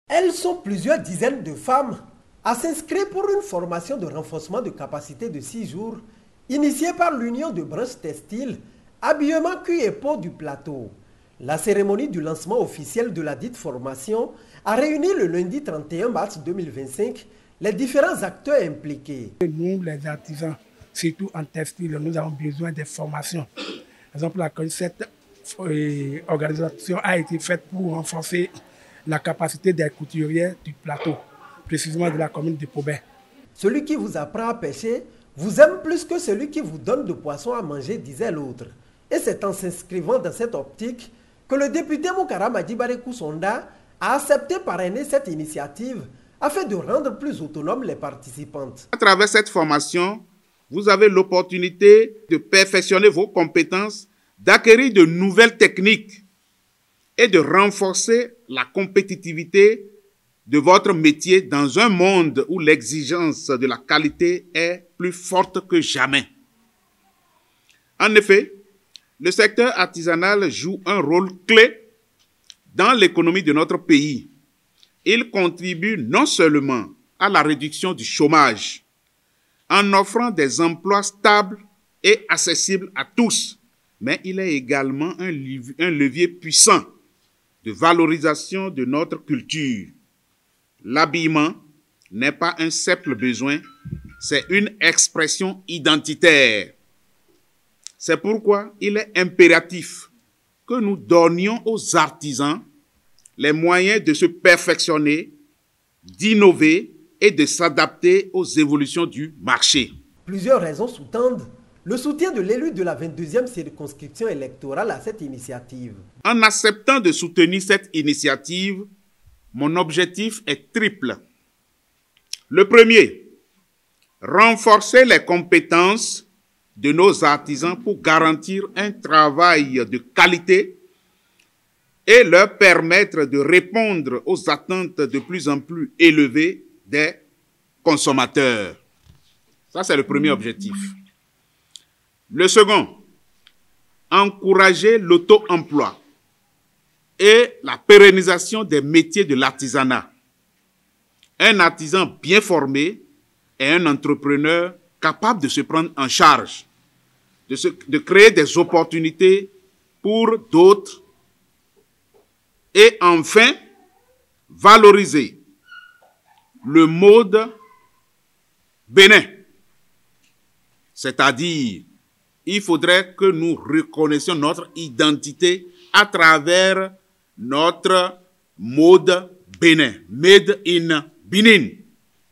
Elles sont plusieurs dizaines de femmes à s'inscrire pour une formation de renforcement de capacité de 6 jours initiée par l'Union de branches textiles, habillement cuir et peau du plateau. La cérémonie du lancement officiel de la dite formation a réuni le lundi 31 mars 2025 les différents acteurs impliqués. Nous, les artisans, surtout en textile, nous avons besoin de formations. Par exemple, cette organisation a été faite pour renforcer la capacité des couturiers du plateau, précisément de la commune de Pobé. Celui qui vous apprend à pêcher vous aime plus que celui qui vous donne de poisson à manger, disait l'autre. Et c'est en s'inscrivant dans cette optique que le député Moukara Madjibare Sonda a accepté parrainer cette initiative afin de rendre plus autonomes les participantes. À travers cette formation, vous avez l'opportunité de perfectionner vos compétences, d'acquérir de nouvelles techniques et de renforcer la compétitivité de votre métier dans un monde où l'exigence de la qualité est plus forte que jamais. En effet, le secteur artisanal joue un rôle clé dans l'économie de notre pays. Il contribue non seulement à la réduction du chômage, en offrant des emplois stables et accessibles à tous, mais il est également un levier puissant de valorisation de notre culture. L'habillement n'est pas un simple besoin, c'est une expression identitaire. C'est pourquoi il est impératif que nous donnions aux artisans les moyens de se perfectionner, d'innover et de s'adapter aux évolutions du marché. Plusieurs raisons sous-tendent le soutien de l'élu de la 22e circonscription électorale à cette initiative. En acceptant de soutenir cette initiative, mon objectif est triple. Le premier, renforcer les compétences de nos artisans pour garantir un travail de qualité et leur permettre de répondre aux attentes de plus en plus élevées des consommateurs. Ça, c'est le premier objectif. Le second, encourager l'auto-emploi et la pérennisation des métiers de l'artisanat. Un artisan bien formé est un entrepreneur capable de se prendre en charge, de créer des opportunités pour d'autres et enfin, valoriser le mode bénin. C'est-à-dire, il faudrait que nous reconnaissions notre identité à travers notre mode bénin, made in Benin.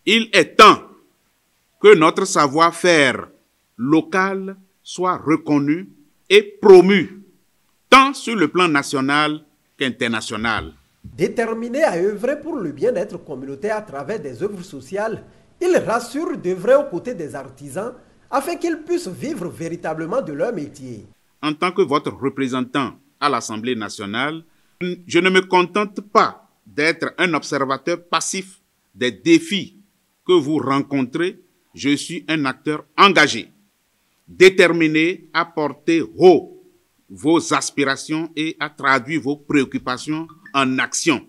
Il est temps que notre savoir-faire local soit reconnu et promu, tant sur le plan national qu'international. Déterminé à œuvrer pour le bien-être communautaire à travers des œuvres sociales, il rassure d'œuvrer aux côtés des artisans afin qu'ils puissent vivre véritablement de leur métier. En tant que votre représentant à l'Assemblée nationale, je ne me contente pas d'être un observateur passif des défis que vous rencontrez. Je suis un acteur engagé, déterminé à porter haut vos aspirations et à traduire vos préoccupations en actions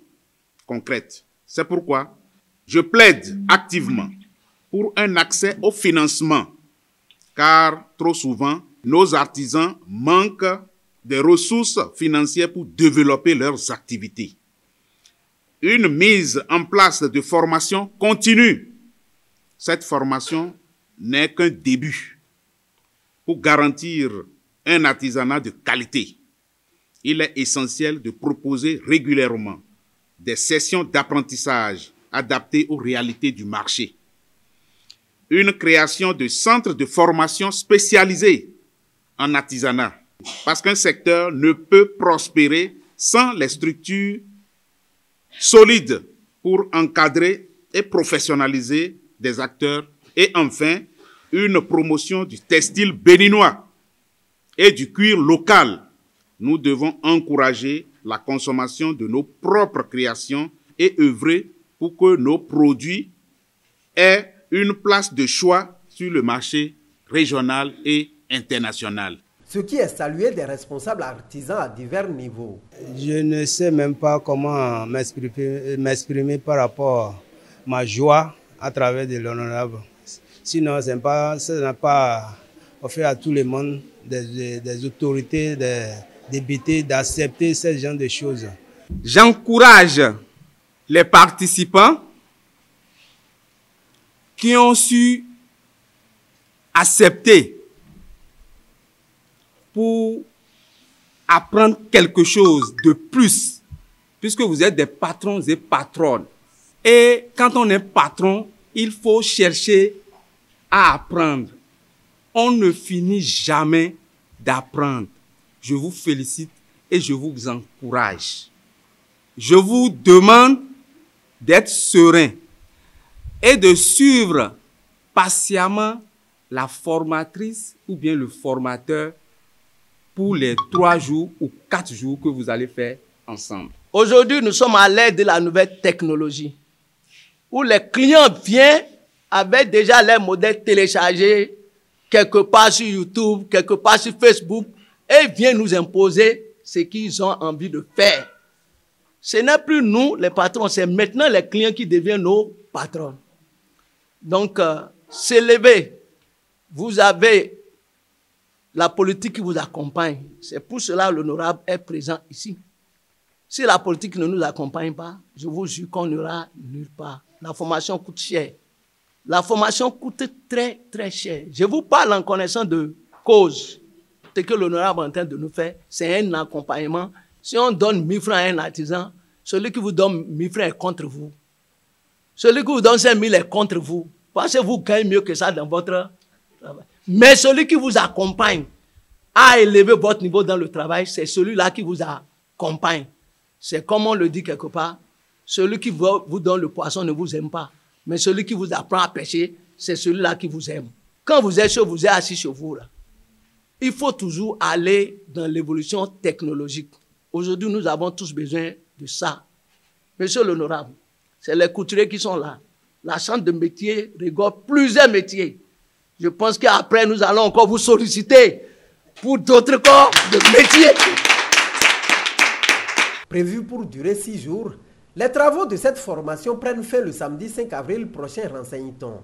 concrètes. C'est pourquoi je plaide activement pour un accès au financement, car trop souvent, nos artisans manquent des ressources financières pour développer leurs activités. Une mise en place de formation continue. Cette formation n'est qu'un début pour garantir un artisanat de qualité. Il est essentiel de proposer régulièrement des sessions d'apprentissage adaptées aux réalités du marché. Une création de centres de formation spécialisés en artisanat, parce qu'un secteur ne peut prospérer sans les structures solides pour encadrer et professionnaliser des acteurs. Et enfin, une promotion du textile béninois et du cuir local. Nous devons encourager la consommation de nos propres créations et œuvrer pour que nos produits aient une place de choix sur le marché régional et international. ce qui est salué des responsables artisans à divers niveaux. Je ne sais même pas comment m'exprimer par rapport à ma joie à travers de l'honorable. Sinon, ça n'a pas offert à tout le monde, des autorités, des députés, d'accepter ce genre de choses. J'encourage les participants qui ont su accepter pour apprendre quelque chose de plus, puisque vous êtes des patrons et patronnes. Et quand on est patron, il faut chercher à apprendre. On ne finit jamais d'apprendre. Je vous félicite et je vous encourage. Je vous demande d'être serein et de suivre patiemment la formatrice ou bien le formateur pour les 3 jours ou 4 jours que vous allez faire ensemble. Aujourd'hui, nous sommes à l'ère de la nouvelle technologie, où les clients viennent avec déjà les modèles téléchargés quelque part sur YouTube, quelque part sur Facebook, et viennent nous imposer ce qu'ils ont envie de faire. Ce n'est plus nous, les patrons, c'est maintenant les clients qui deviennent nos patrons. Donc, s'élever, vous avez la politique qui vous accompagne. C'est pour cela que l'honorable est présent ici. Si la politique ne nous accompagne pas, je vous jure qu'on n'ira nulle part. La formation coûte cher. La formation coûte très, très cher. Je vous parle en connaissance de cause. Ce que l'honorable est en train de nous faire, c'est un accompagnement. Si on donne 1000 francs à un artisan, celui qui vous donne 1000 francs est contre vous. Celui qui vous donne 5000 est contre vous. Pensez que vous gagnez mieux que ça dans votre travail. Mais celui qui vous accompagne à élever votre niveau dans le travail, c'est celui-là qui vous accompagne. C'est comme on le dit quelque part, celui qui vous donne le poisson ne vous aime pas. Mais celui qui vous apprend à pêcher, c'est celui-là qui vous aime. Quand vous êtes assis chez vous, là, il faut toujours aller dans l'évolution technologique. Aujourd'hui, nous avons tous besoin de ça. Monsieur l'honorable, c'est les couturiers qui sont là. La chambre de métier regorge plusieurs métiers. Je pense qu'après, nous allons encore vous solliciter pour d'autres corps de métier. Prévu pour durer 6 jours, les travaux de cette formation prennent fin le samedi 5 avril prochain, renseigne-t-on.